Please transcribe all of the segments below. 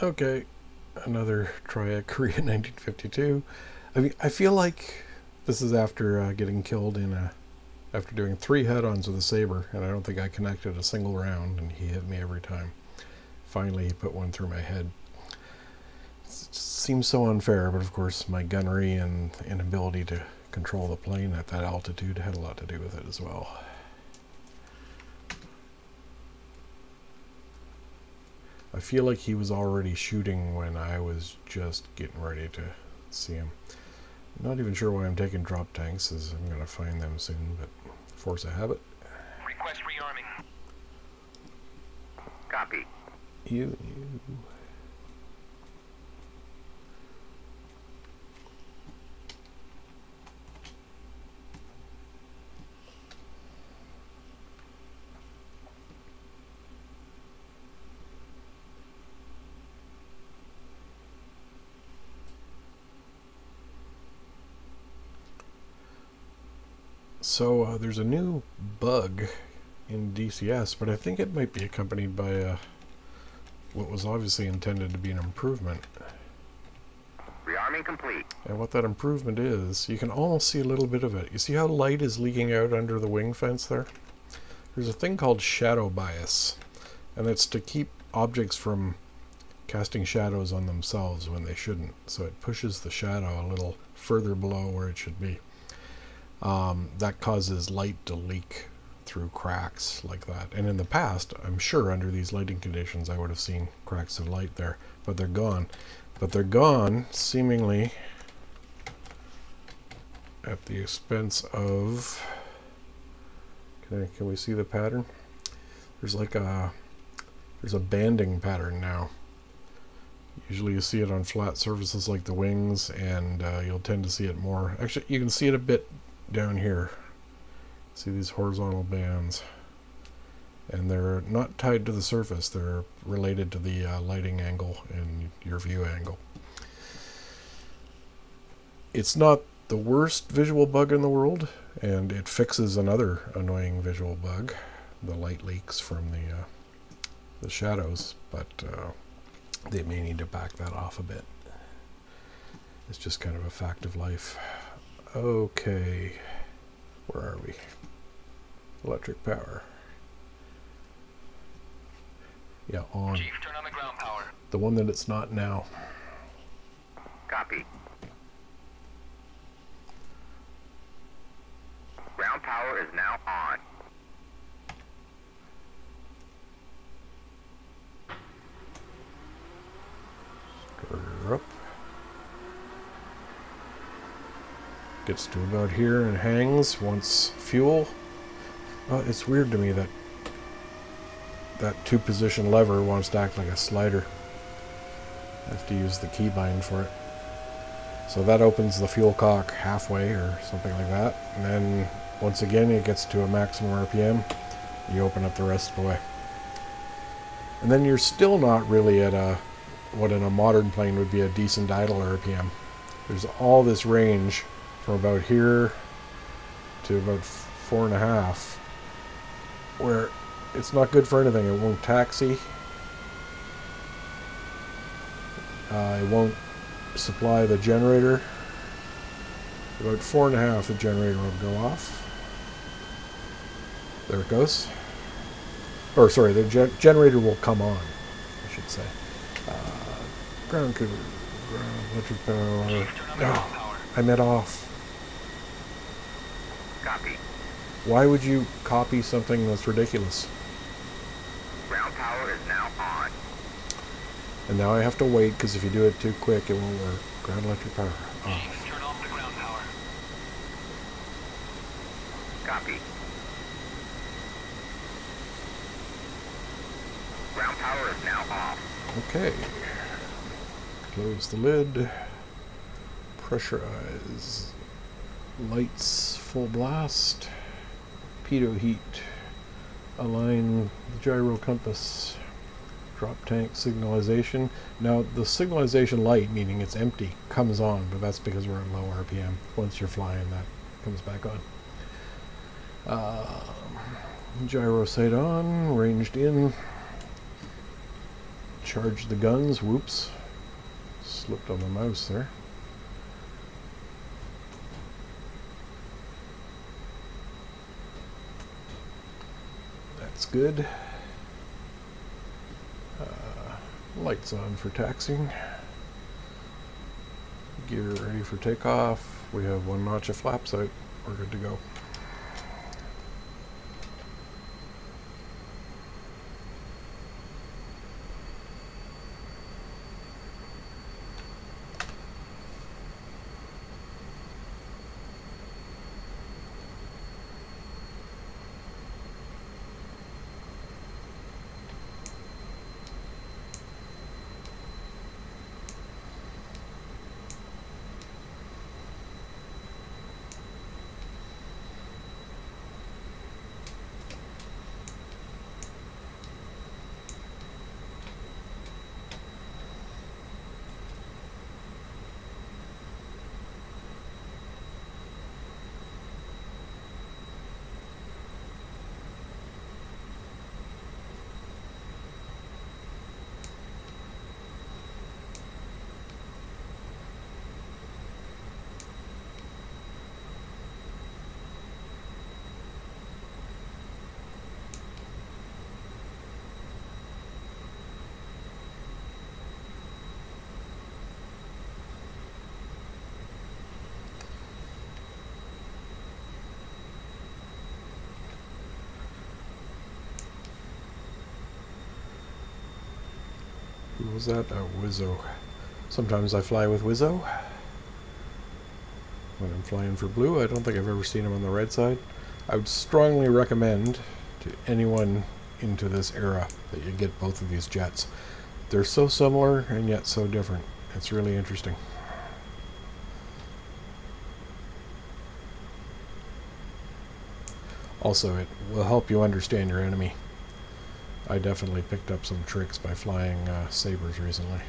Okay, another try at Korea 1952. I mean, I feel like this is after getting killed after doing 3 head-ons with a saber, and I don't think I connected a single round, and he hit me every time. Finally, he put one through my head. It seems so unfair, but of course my gunnery and inability to control the plane at that altitude had a lot to do with it as well. I feel like he was already shooting when I was just getting ready to see him. I'm not even sure why I'm taking drop tanks, as I'm going to find them soon, but force of habit. Request rearming. Copy. You. So there's a new bug in DCS, but I think it might be accompanied by what was obviously intended to be an improvement. Rearming complete. And what that improvement is, you can almost see a little bit of it. You see how light is leaking out under the wing fence there? There's a thing called shadow bias, and it's to keep objects from casting shadows on themselves when they shouldn't. So it pushes the shadow a little further below where it should be. That causes light to leak through cracks like that. And in the past, I'm sure under these lighting conditions, I would have seen cracks of light there, but they're gone. But they're gone seemingly at the expense of, can we see the pattern? There's a banding pattern now. Usually you see it on flat surfaces like the wings, and you'll tend to see it more. Actually, you can see it a bit down here. See these horizontal bands, and they're not tied to the surface. They're related to the lighting angle and your view angle. It's not the worst visual bug in the world, and it fixes another annoying visual bug, the light leaks from the shadows, but they may need to back that off a bit. It's just kind of a fact of life. Okay, where are we? Electric power. Yeah, on. Chief, turn on the ground power. The one that it's not now. Copy. Ground power is now on. Stir up. Gets to about here and hangs once fuel. It's weird to me that that 2-position lever wants to act like a slider. I have to use the keybind for it. So that opens the fuel cock halfway or something like that. And then once again it gets to a maximum RPM. You open up the rest of the way. And then you're still not really at what in a modern plane would be a decent idle RPM. There's all this range from about here to about 4.5, where it's not good for anything. It won't taxi. It won't supply the generator. About 4.5, the generator will go off. There it goes. Or sorry, the generator will come on, I should say. Ground electric power. No, I meant off. Copy. Why would you copy something that's ridiculous? Ground power is now on. And now I have to wait, because if you do it too quick, it won't work. Ground electric power off. Turn off the ground power. Copy. Ground power is now off. Okay. Close the lid. Pressurize. Lights full blast. Pitot heat. Align the gyro compass. Drop tank signalization. Now the signalization light, meaning it's empty, comes on, but that's because we're at low RPM. Once you're flying, that comes back on. Gyro sight on, ranged in. charge the guns. Whoops. Slipped on the mouse there. That's good. Lights on for taxiing. Gear ready for takeoff. We have one notch of flaps out. We're good to go. Who was that? Oh, Wizzo. Sometimes I fly with Wizzo. When I'm flying for blue, I don't think I've ever seen him on the red side. I would strongly recommend to anyone into this era that you get both of these jets. They're so similar and yet so different. It's really interesting. Also, it will help you understand your enemy. I definitely picked up some tricks by flying sabers recently.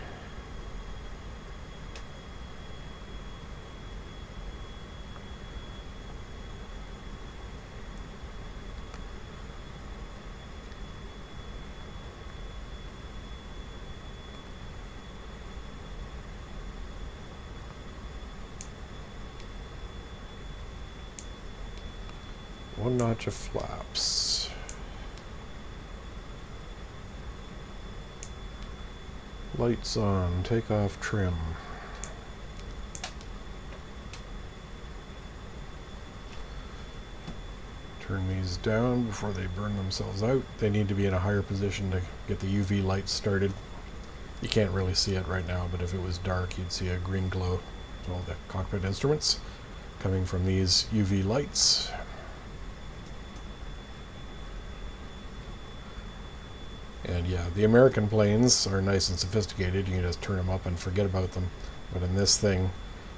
One notch of flaps. Lights on, takeoff trim. Turn these down before they burn themselves out. They need to be in a higher position to get the UV lights started. You can't really see it right now, but if it was dark, you'd see a green glow. All the cockpit instruments coming from these UV lights. And yeah, the American planes are nice and sophisticated. You can just turn them up and forget about them. But in this thing,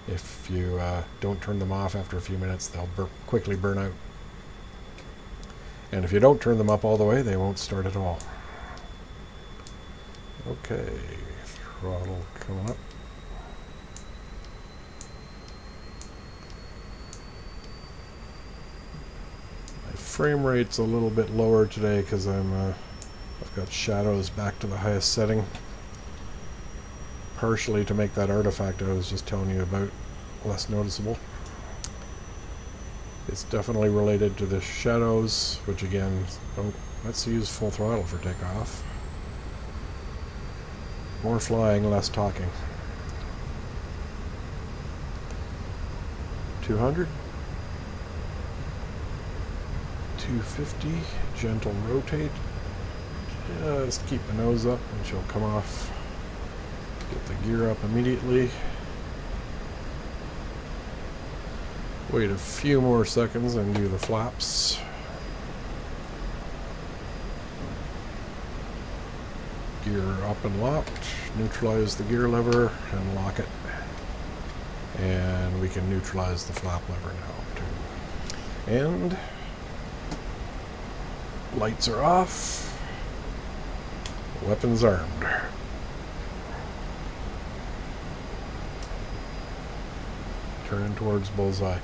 if you don't turn them off after a few minutes, they'll quickly burn out. And if you don't turn them up all the way, they won't start at all. Okay, throttle coming up. My frame rate's a little bit lower today because I've got shadows back to the highest setting, partially to make that artifact I was just telling you about less noticeable. It's definitely related to the shadows, which again, let's use full throttle for takeoff. More flying, less talking. 200. 250, gentle rotate. Just keep the nose up and she'll come off. Get the gear up immediately. Wait a few more seconds and do the flaps. Gear up and locked. Neutralize the gear lever and lock it. And we can neutralize the flap lever now too. And lights are off. Weapons armed. Turn towards bullseye.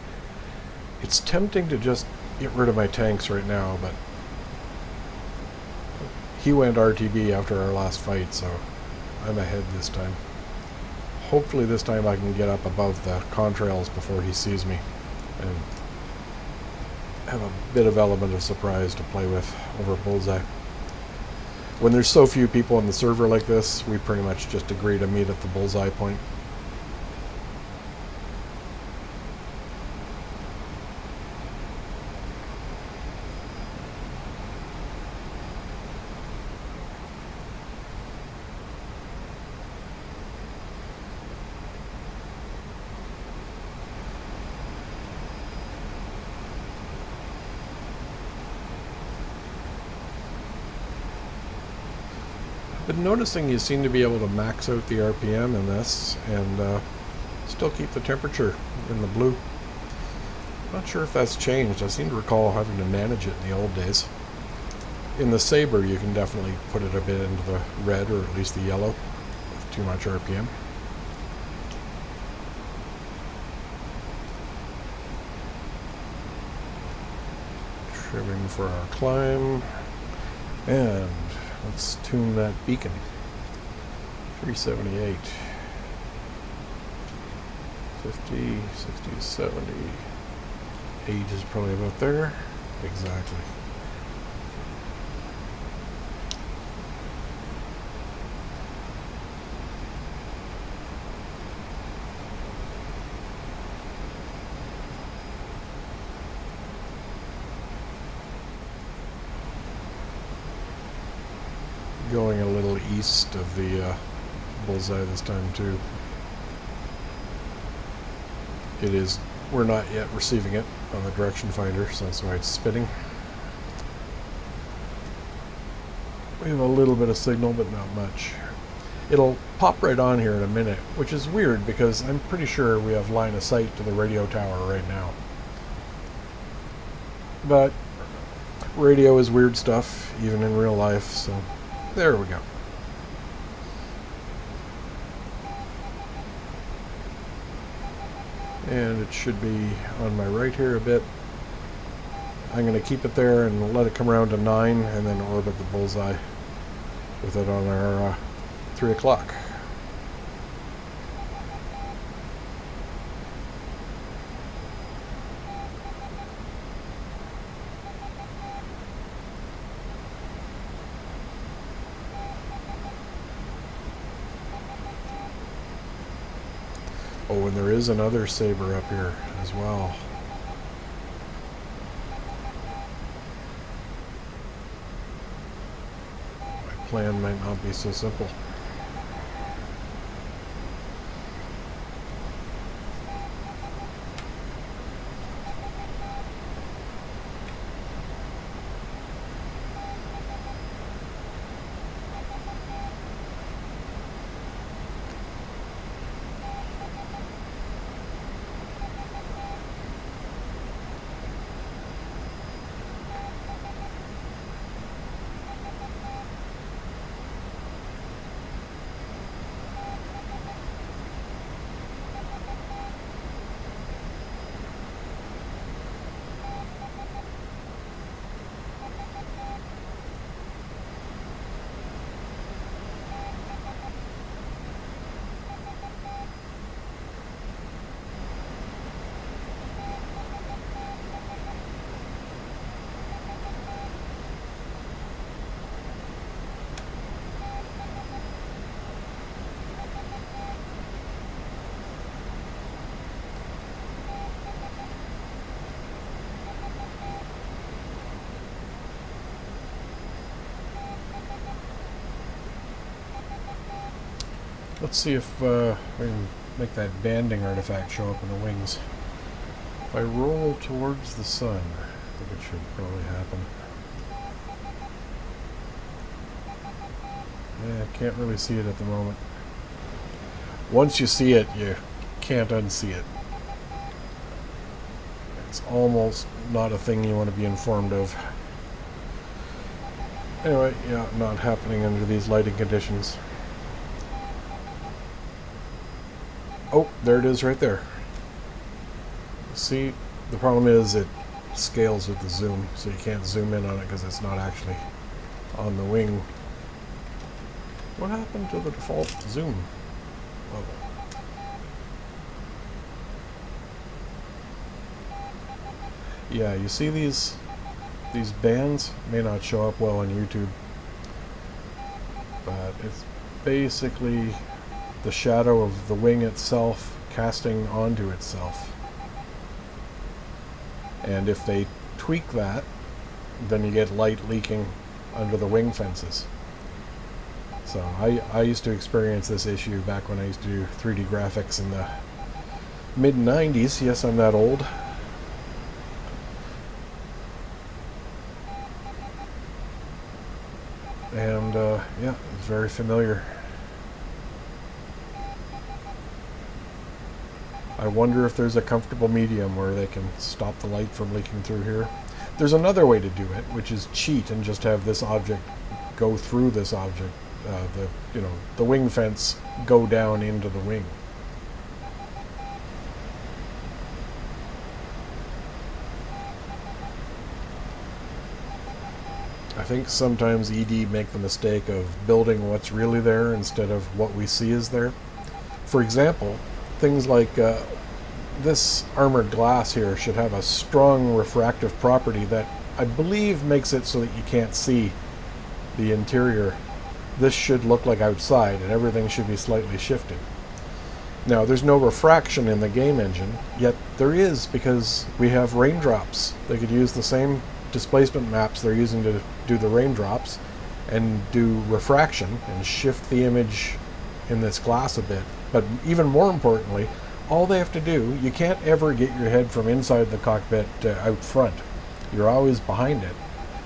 It's tempting to just get rid of my tanks right now, but he went RTB after our last fight, so I'm ahead this time. Hopefully this time I can get up above the contrails before he sees me and have a bit of element of surprise to play with over bullseye. When there's so few people on the server like this, we pretty much just agree to meet at the bullseye point. Been noticing you seem to be able to max out the RPM in this and still keep the temperature in the blue. Not sure if that's changed. I seem to recall having to manage it in the old days. In the Sabre you can definitely put it a bit into the red or at least the yellow with too much RPM. Trimming for our climb, and let's tune that beacon. 378. 50, 60, 70. Age is probably about there. Exactly. Going a little east of the bullseye this time too. We're not yet receiving it on the direction finder, so that's why it's spinning. We have a little bit of signal, but not much. It'll pop right on here in a minute, which is weird because I'm pretty sure we have line of sight to the radio tower right now. But radio is weird stuff, even in real life, so there we go. And it should be on my right here a bit. I'm going to keep it there and let it come around to 9 and then orbit the bullseye with it on our 3 o'clock. Oh, and there is another Sabre up here as well. My plan might not be so simple. Let's see if I can make that banding artifact show up in the wings. If I roll towards the sun, I think it should probably happen. Yeah, I can't really see it at the moment. Once you see it, you can't unsee it. It's almost not a thing you want to be informed of. Anyway, yeah, not happening under these lighting conditions. Oh, there it is right there. See, the problem is it scales with the zoom, so you can't zoom in on it because it's not actually on the wing. What happened to the default zoom? Oh. Yeah, you see these bands may not show up well on YouTube, but it's basically the shadow of the wing itself casting onto itself. And if they tweak that, then you get light leaking under the wing fences. So I used to experience this issue back when I used to do 3D graphics in the mid-90s. Yes, I'm that old. And yeah, it's very familiar. I wonder if there's a comfortable medium where they can stop the light from leaking through here. There's another way to do it, which is cheat and just have this object go through this object. The wing fence go down into the wing. I think sometimes ED make the mistake of building what's really there instead of what we see is there. For example, things like this armored glass here should have a strong refractive property that I believe makes it so that you can't see the interior. This should look like outside and everything should be slightly shifted. Now there's no refraction in the game engine, yet there is because we have raindrops. They could use the same displacement maps they're using to do the raindrops and do refraction and shift the image in this glass a bit. But even more importantly, all they have to do, you can't ever get your head from inside the cockpit out front. You're always behind it.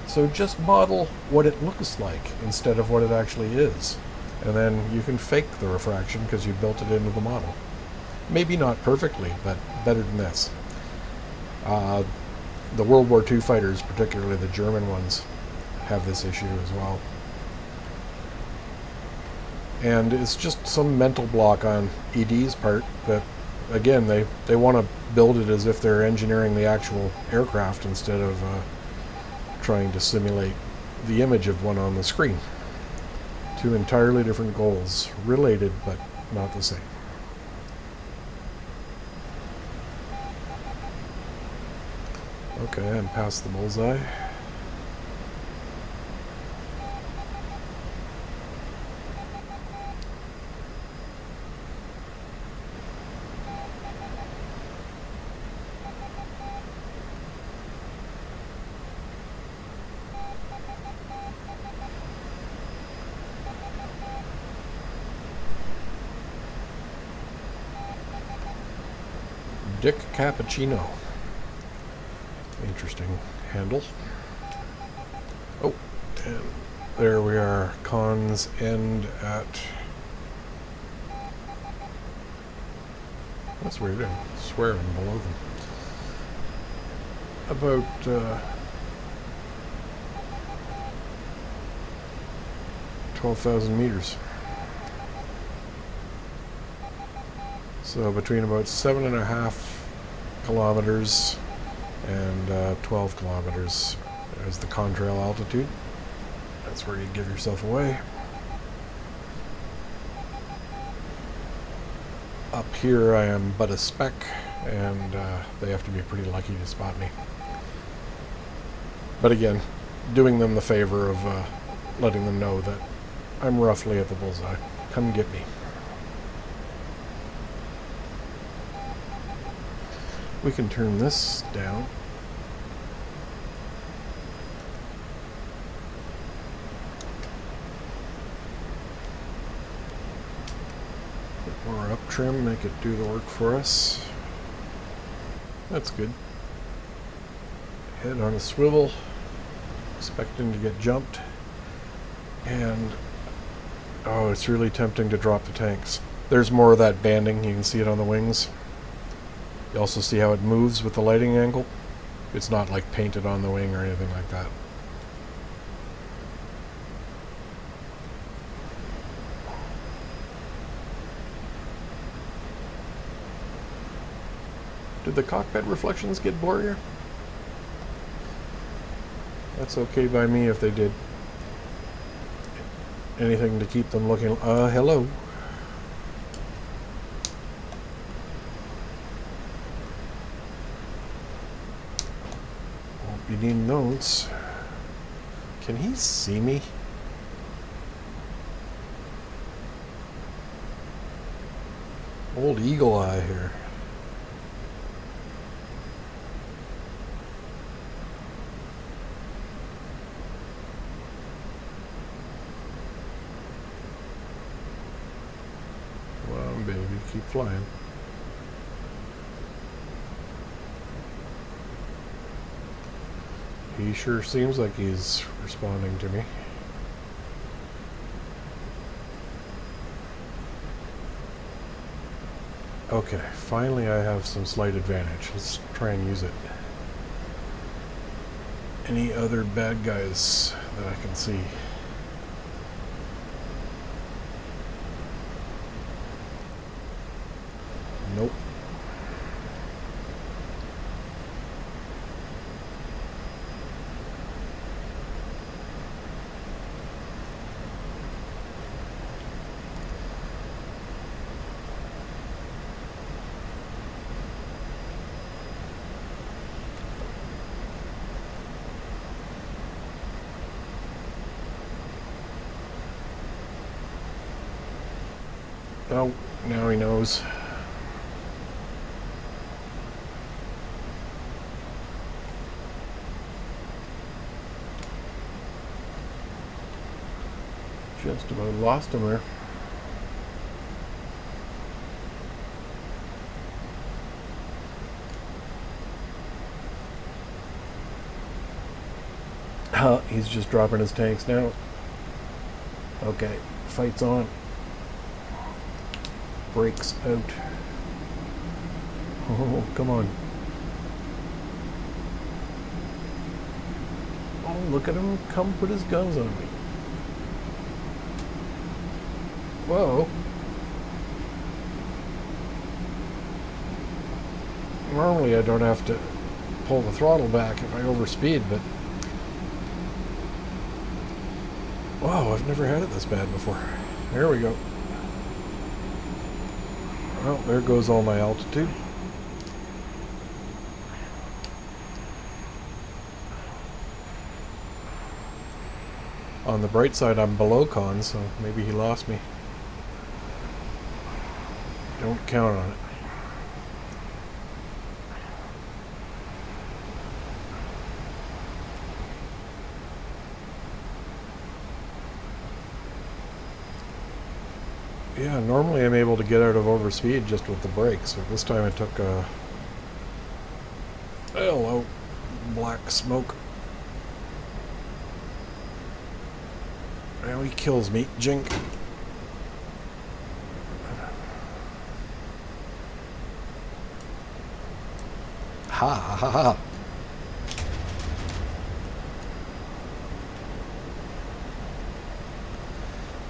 So just model what it looks like instead of what it actually is. And then you can fake the refraction because you built it into the model. Maybe not perfectly, but better than this. The World War II fighters, particularly the German ones, have this issue as well. And it's just some mental block on ED's part that, again, they want to build it as if they're engineering the actual aircraft instead of trying to simulate the image of one on the screen. Two entirely different goals, related but not the same. Okay, I'm past the bullseye. Dick Cappuccino. Interesting handle. Oh, and there we are. Cons end at... That's weird. I swear I'm below them. About 12,000 meters. So between about 7.5 kilometers and 12 kilometers is the contrail altitude. That's where you give yourself away. Up here I am but a speck, and they have to be pretty lucky to spot me. But again, doing them the favor of letting them know that I'm roughly at the bullseye. Come get me. We can turn this down. Bit more up trim, make it do the work for us. That's good. Head on a swivel, expecting to get jumped. And oh, it's really tempting to drop the tanks. There's more of that banding, you can see it on the wings. You also see how it moves with the lighting angle. It's not like painted on the wing or anything like that. Did the cockpit reflections get blurrier? That's okay by me if they did. anything to keep them looking. Hello. Won't be needing those. Can he see me? Old eagle eye here. Come on, baby, keep flying. He sure seems like he's responding to me. Okay, finally I have some slight advantage. Let's try and use it. Any other bad guys that I can see? Nope. Oh, now he knows. Just about lost him there. He's just dropping his tanks now. Okay, fight's on. Brakes out. Oh, come on. Oh, look at him come put his guns on me. Whoa. Normally I don't have to pull the throttle back if I overspeed, but wow, I've never had it this bad before. There we go. Well, there goes all my altitude. On the bright side, I'm below con, so maybe he lost me. Don't count on it. Yeah, normally I'm able to get out of overspeed just with the brakes, but this time I took a... Hello, black smoke. Now he kills me, jink. Ha ha ha ha.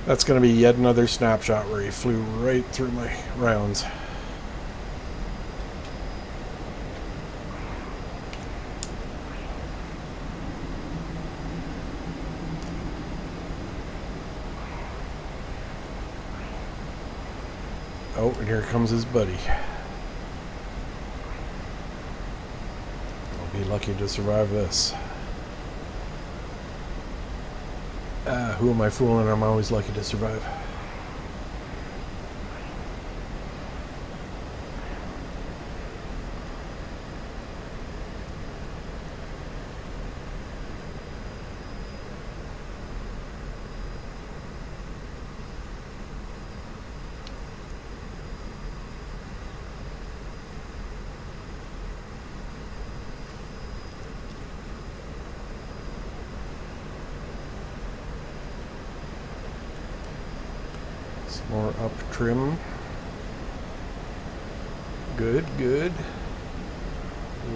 That's going to be yet another snapshot where he flew right through my rounds. Oh, and here comes his buddy. I'll be lucky to survive this. Who am I fooling? I'm always lucky to survive. More up trim. Good, good.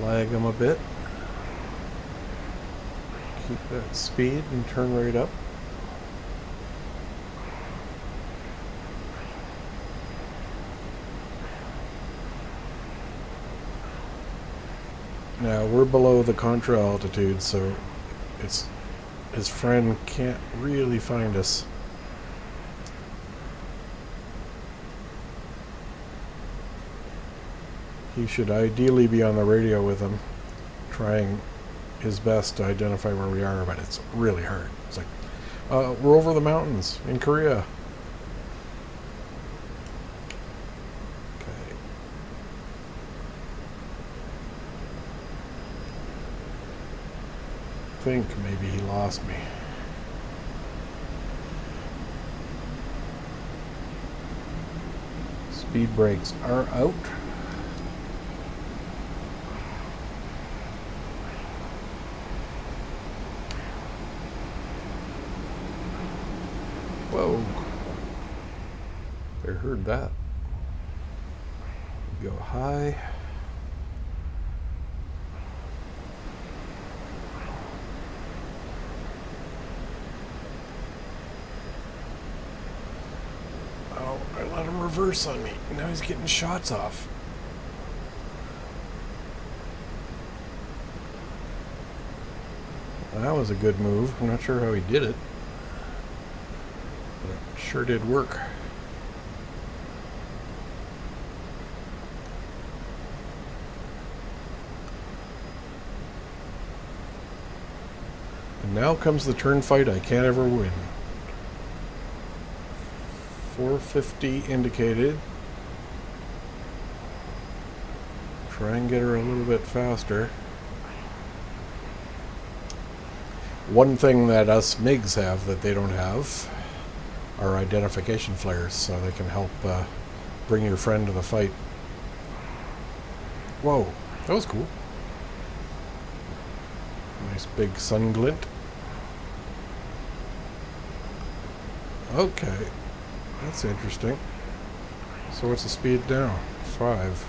Lag them a bit. Keep that speed and turn right up. Now we're below the contra altitude, so it's his friend can't really find us. He should ideally be on the radio with them, trying his best to identify where we are, but it's really hard. It's like, we're over the mountains in Korea. Okay. I think maybe he lost me. Speed brakes are out. Whoa. I heard that. Go high. Oh, I let him reverse on me. Now he's getting shots off. Well, that was a good move. I'm not sure how he did it. But it sure did work. And now comes the turn fight I can't ever win. 450 indicated. Try and get her a little bit faster. One thing that us MiGs have that they don't have are identification flares, so they can help bring your friend to the fight. Whoa, that was cool. Nice big sun glint. Okay, that's interesting. So what's the speed now? 5.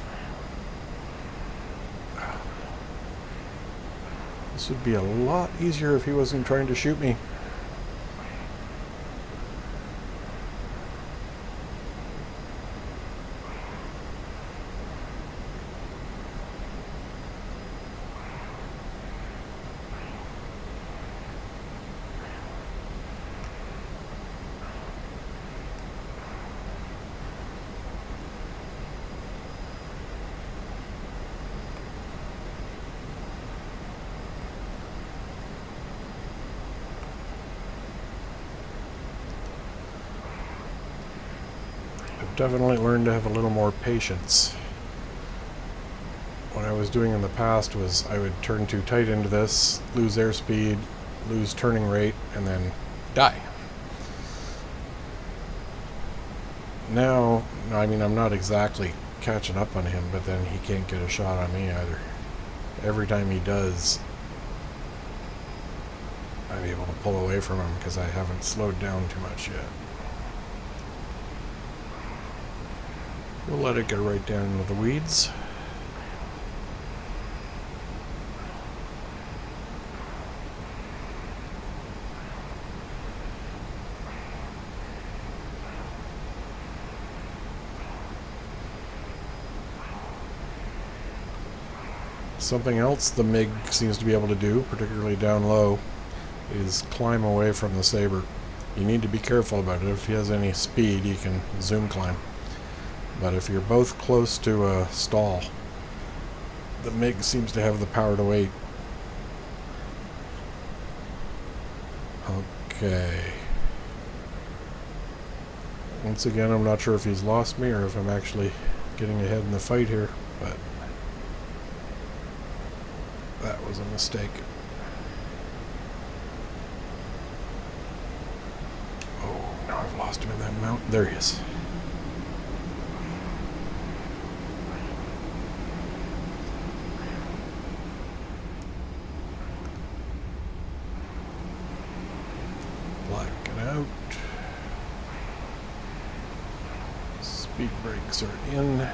This would be a lot easier if he wasn't trying to shoot me. Definitely learned to have a little more patience. What I was doing in the past was I would turn too tight into this, lose airspeed, lose turning rate, and then die. Now, I mean, I'm not exactly catching up on him, but then he can't get a shot on me either. Every time he does, I'm able to pull away from him because I haven't slowed down too much yet. We'll let it get right down into the weeds. Something else the MiG seems to be able to do, particularly down low, is climb away from the Sabre. You need to be careful about it. If he has any speed, you can zoom climb. But if you're both close to a stall, the MiG seems to have the power to wait. Okay. Once again, I'm not sure if he's lost me or if I'm actually getting ahead in the fight here, but that was a mistake. Oh, now I've lost him in that mountain. There he is. Blacking out. Speed brakes are in.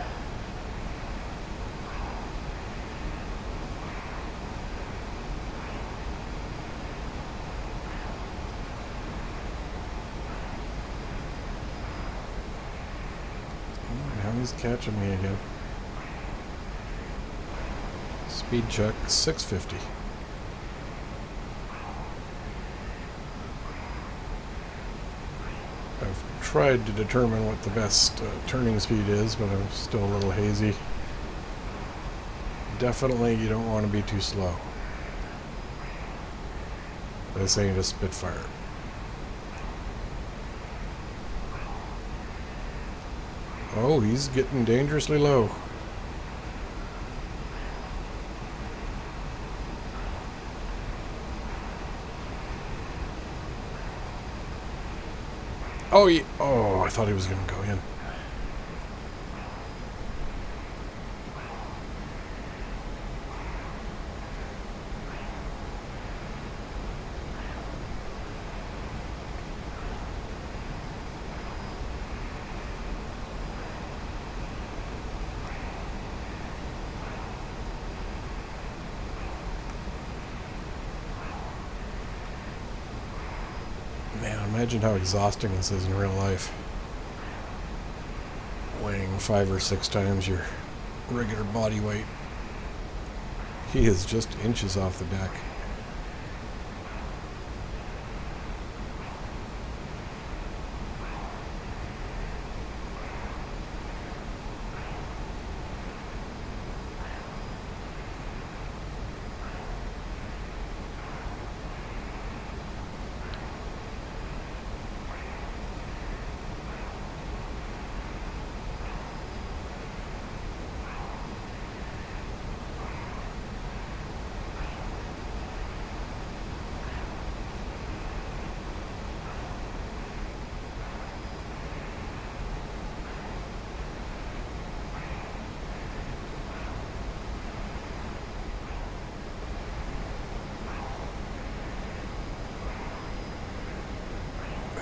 Now he's catching me again. Speed check 650. I've tried to determine what the best turning speed is, but I'm still a little hazy. definitely you don't want to be too slow. This ain't a Spitfire. Oh, he's getting dangerously low. Oh, oh, I thought he was going to go in. Man, imagine how exhausting this is in real life. Weighing 5 or 6 times your regular body weight. He is just inches off the deck.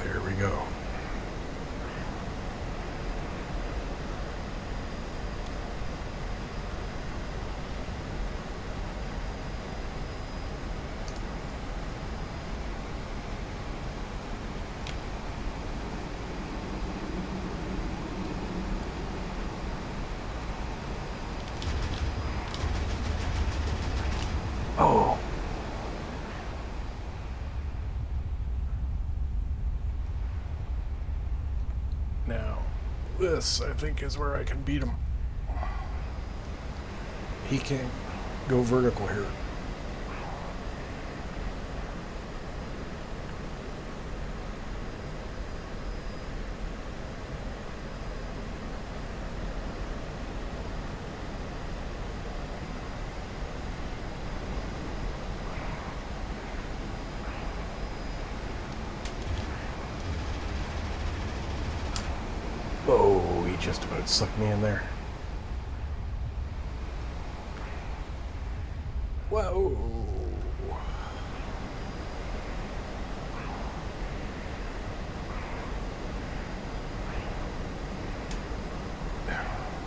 There we go. Oh. Now, this, I think, is where I can beat him. He can't go vertical here. Oh, he just about sucked me in there. Whoa.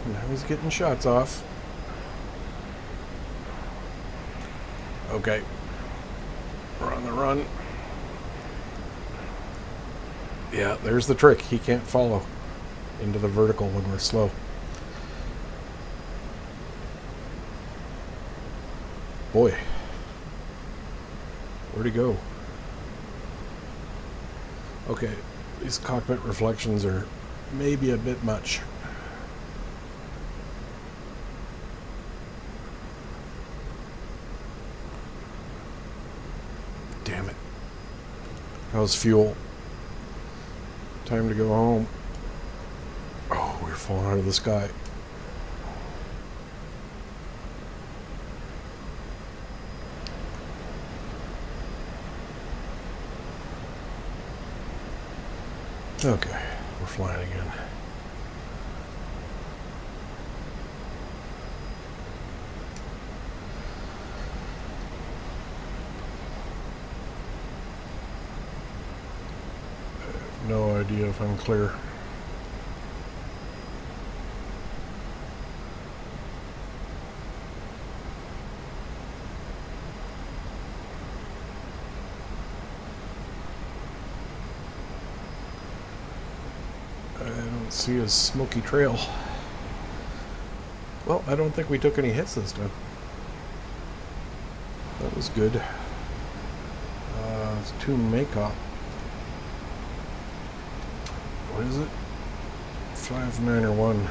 Now he's getting shots off. Okay. We're on the run. Yeah, there's the trick. He can't follow into the vertical when we're slow. Boy. Where'd he go? Okay, these cockpit reflections are maybe a bit much. Damn it. How's fuel? Time to go home. Oh, we're falling out of the sky. Okay, we're flying again. I have no idea if I'm clear. I don't see a smoky trail. Well, I don't think we took any hits this time. That was good. It's 2 Takeoff. What is it? 5901.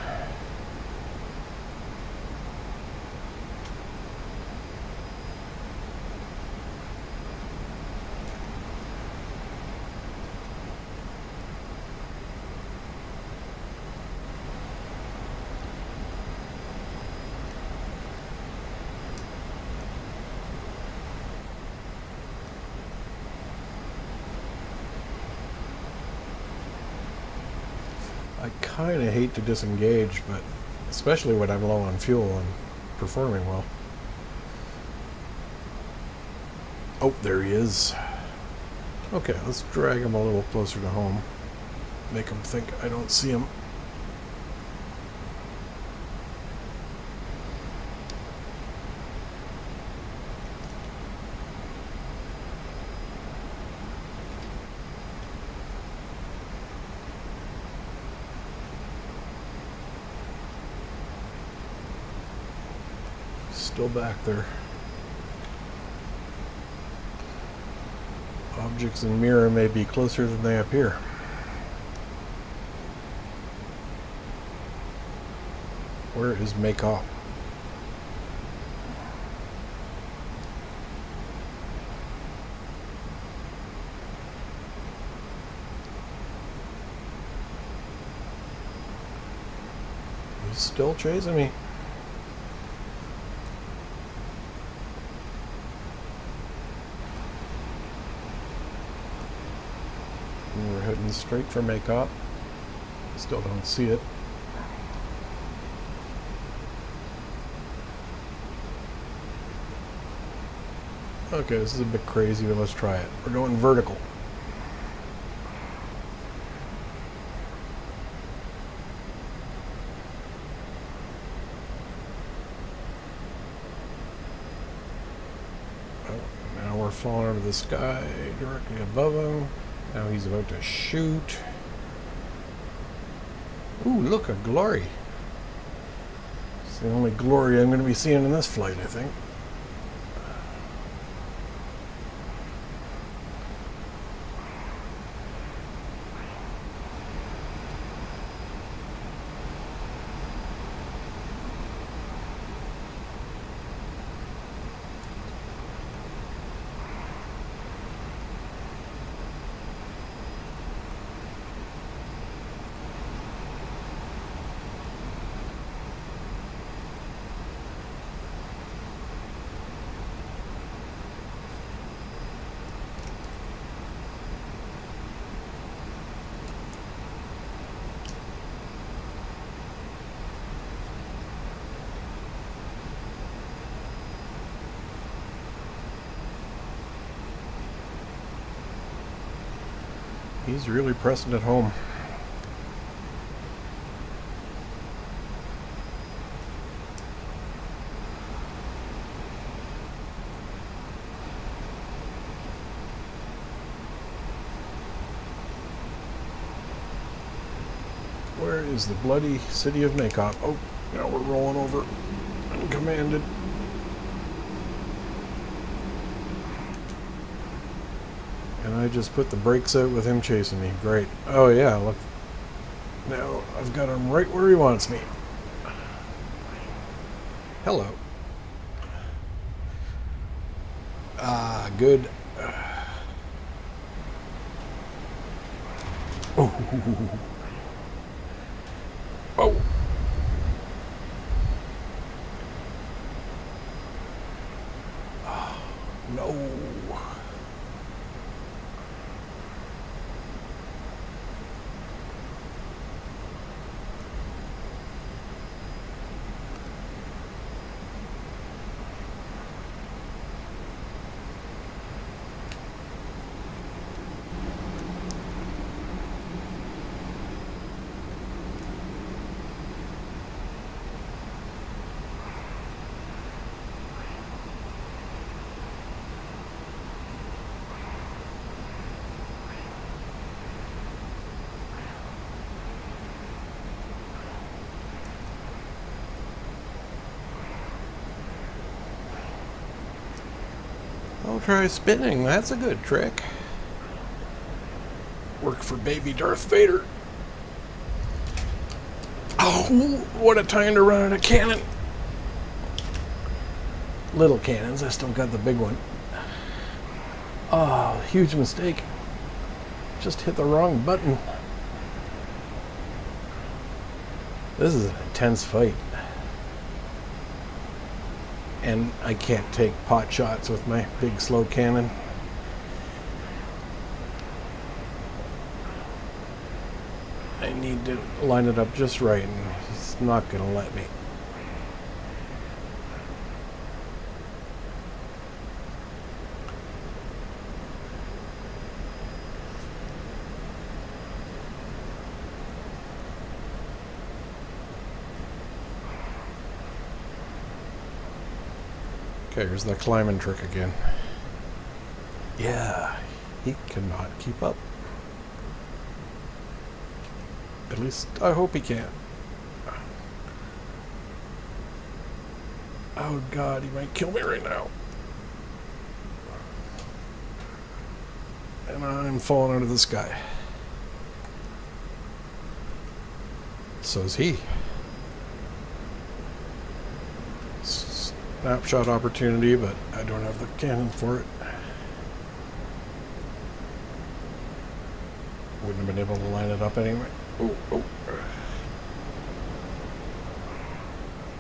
kind of hate to disengage, but especially when I'm low on fuel and performing well. Oh, there he is. Okay, let's drag him a little closer to home. Make him think I don't see him. Still back there. Objects in mirror may be closer than they appear. Where is Takeoff? He's still chasing me. And we're heading straight for Takeoff. Still don't see it. Okay, this is a bit crazy, but let's try it. We're going vertical. Oh, now we're falling out of the sky directly above him. Now he's about to shoot. Ooh, look, a glory. It's the only glory I'm going to be seeing in this flight, I think. He's really pressing it home. Where is the bloody city of Takeoff? Oh, now we're rolling over uncommanded. And I just put the brakes out with him chasing me. Great. Oh yeah, look. Now I've got him right where he wants me. Hello. Ah, good. Oh. Oh. No. I'll try spinning. That's a good trick. Worked for baby Darth Vader. Oh, what a time to run out of cannon. Little cannons. I still got the big one. Oh, huge mistake. Just hit the wrong button. This is an intense fight. And I can't take pot shots with my big slow cannon. I need didn't line it up just right, and he's not going to let me. Okay, here's the climbing trick again. Yeah, he cannot keep up. At least I hope he can. Oh God, he might kill me right now. And I'm falling out of the sky. So's he. Snapshot opportunity, but I don't have the cannon for it. Wouldn't have been able to line it up anyway. Oh, oh.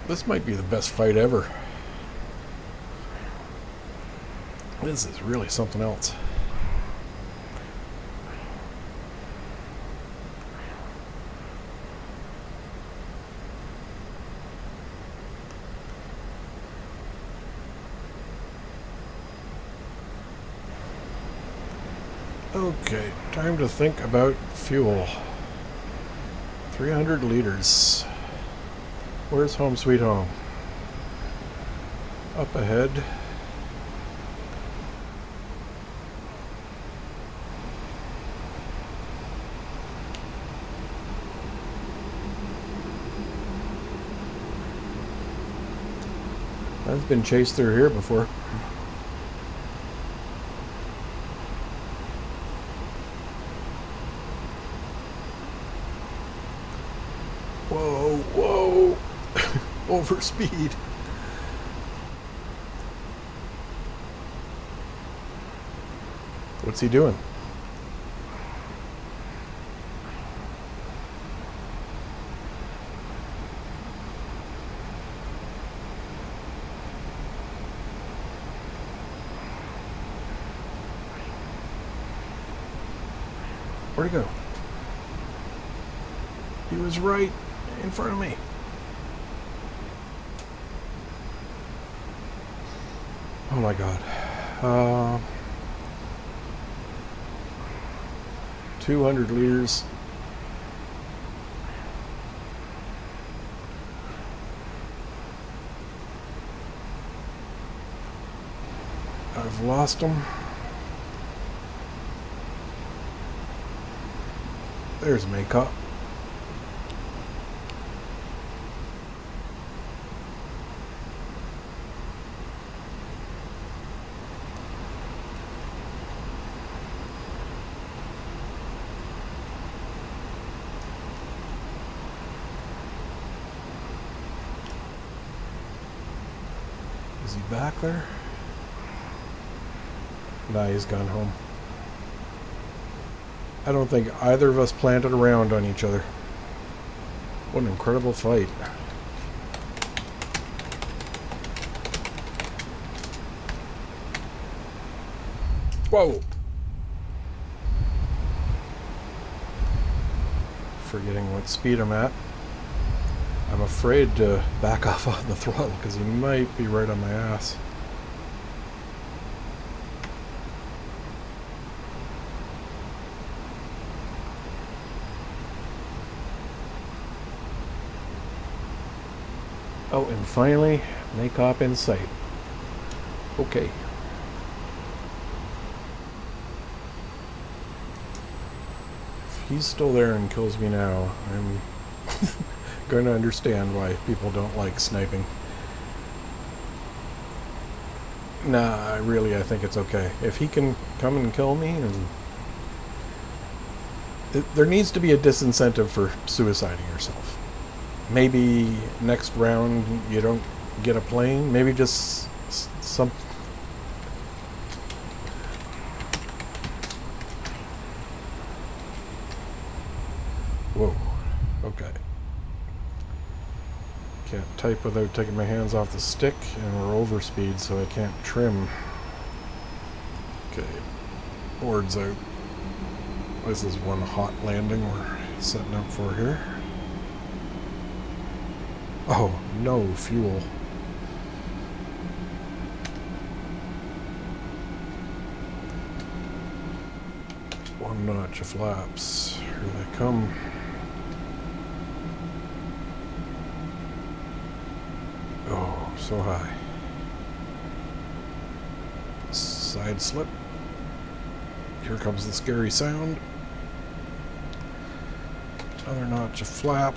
This might be the best fight ever. This is really something else. Okay, time to think about fuel. 300 liters. Where's home sweet home? Up ahead. I've been chased through here before. Whoa, whoa. Overspeed. What's he doing? Where'd he go? He was right in front of me. Oh my God. 200 liters. I've lost him. There's Makeup. Is he back there? Nah, he's gone home. I don't think either of us planted around on each other. What an incredible fight. Whoa! Forgetting what speed I'm at. I'm afraid to back off on the throttle because he might be right on my ass. Oh, and finally, Makeup in sight. Okay. If he's still there and kills me now, I'm going to understand why people don't like sniping. Nah, I think it's okay. If he can come and kill me, and there needs to be a disincentive for suiciding yourself. Maybe next round you don't get a plane. Maybe just some. Whoa. Okay. Can't type without taking my hands off the stick, and we're over speed, so I can't trim. Okay. Board's out. This is one hot landing where setting up for here. Oh, no fuel. One notch of flaps. Here they come. Oh, so high. Side slip. Here comes the scary sound. Another notch of flap.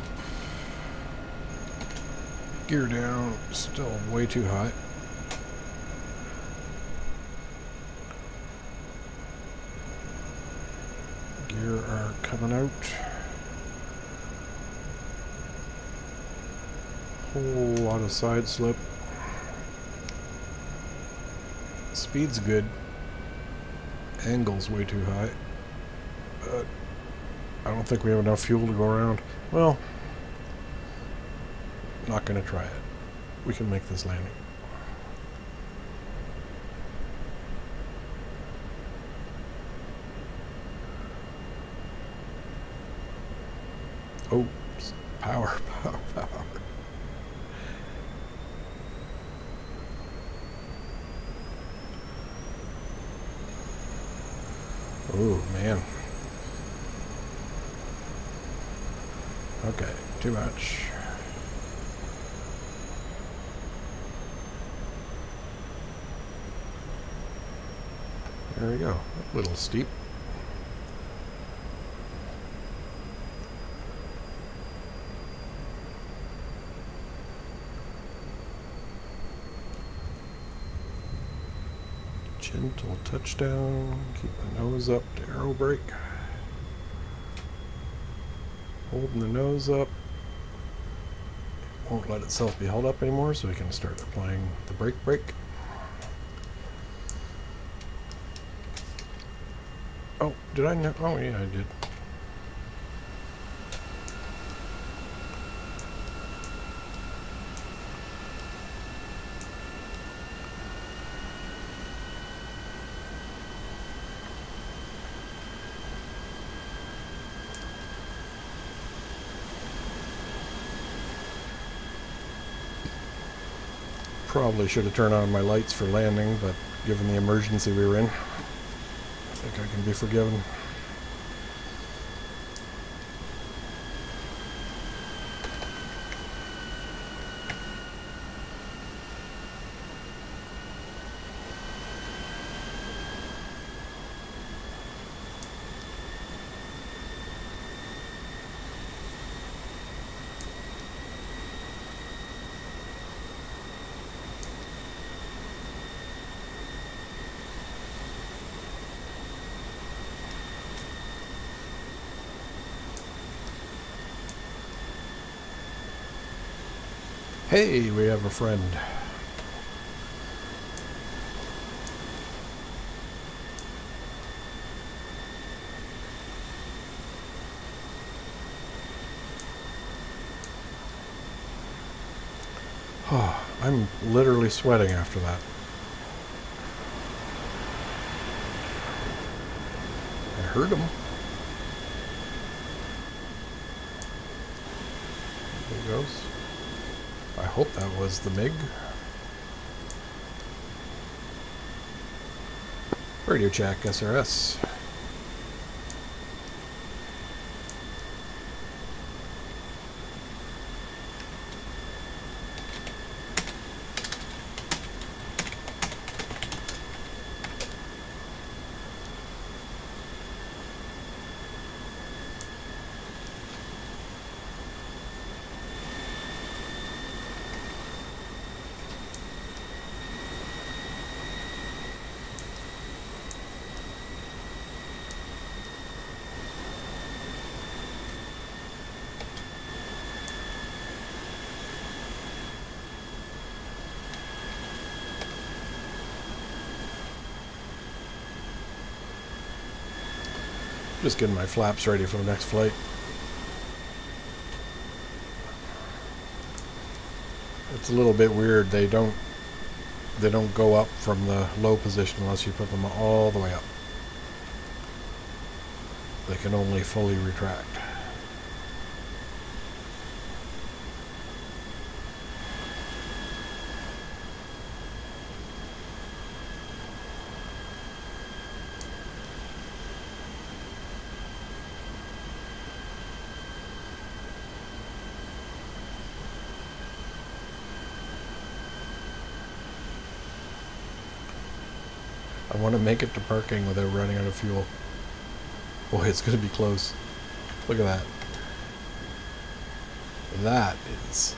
Gear down. Still way too high. Gear are coming out. Whole lot of side slip. Speed's good. Angle's way too high. But I don't think we have enough fuel to go around. Well, not gonna try it. We can make this landing. Oh, power, power, power. Oh, man. Okay, too much. There we go. A little steep. Gentle touchdown. Keep the nose up to aero brake. Holding the nose up. Won't let itself be held up anymore, so we can start applying the brake. Oh, did I know? Oh, yeah, I did. Probably should have turned on my lights for landing, but given the emergency we were in, I think I can be forgiven. Hey, we have a friend. Oh, I'm literally sweating after that. I heard him. There he goes. I hope that was the MiG. Radio check, SRS. Just getting my flaps ready for the next flight. It's a little bit weird. They don't go up from the low position unless you put them all the way up. They can only fully retract. I want to make it to parking without running out of fuel. Boy, it's going to be close. Look at that. That is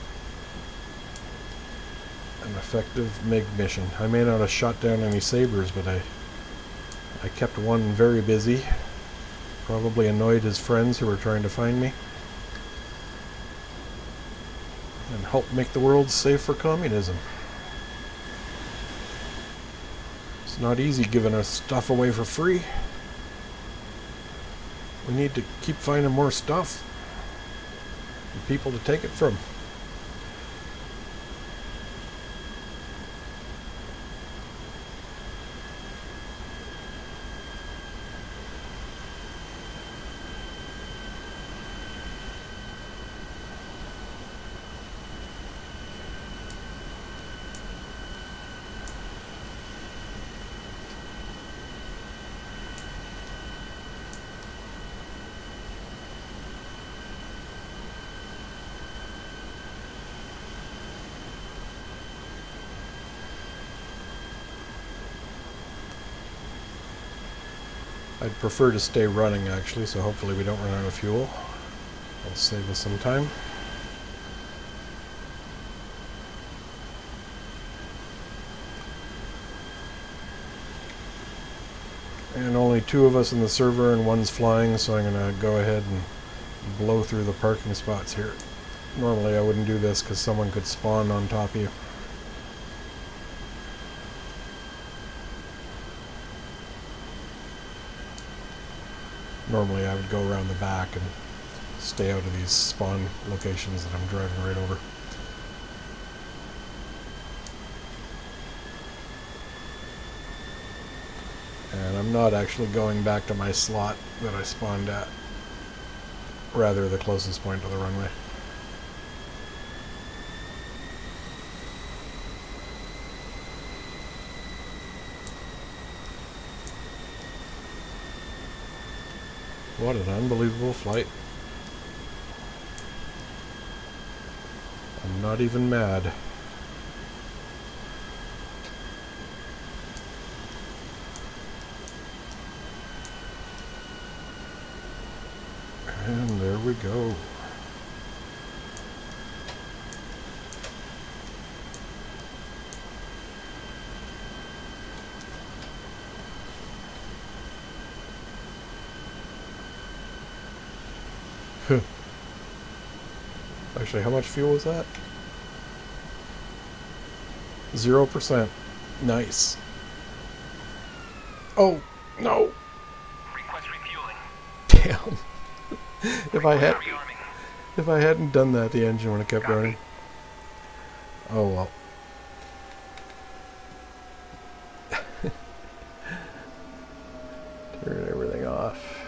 an effective MiG mission. I may not have shot down any sabers, but I kept one very busy. Probably annoyed his friends who were trying to find me. And helped make the world safe for communism. It's not easy giving us stuff away for free. We need to keep finding more stuff and people to take it from. I'd prefer to stay running actually, so hopefully we don't run out of fuel. It'll save us some time. And only 2 of us in the server and 1's flying, so I'm going to go ahead and blow through the parking spots here. Normally I wouldn't do this because someone could spawn on top of you. Normally I would go around the back and stay out of these spawn locations that I'm driving right over. And I'm not actually going back to my slot that I spawned at. Rather the closest point to the runway. What an unbelievable flight. I'm not even mad. And there we go. Actually, how much fuel was that? 0%. Nice. Oh, no. Request refueling. Damn. Rearming. If I hadn't done that, the engine would have kept Copy. running. Oh well. Turn everything off.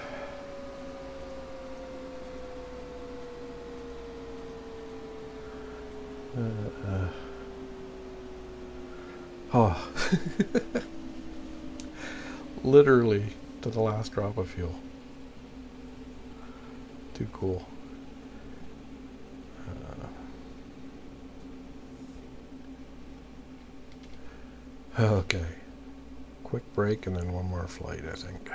Oh. Literally to the last drop of fuel. Too cool. Okay. Quick break and then one more flight, I think.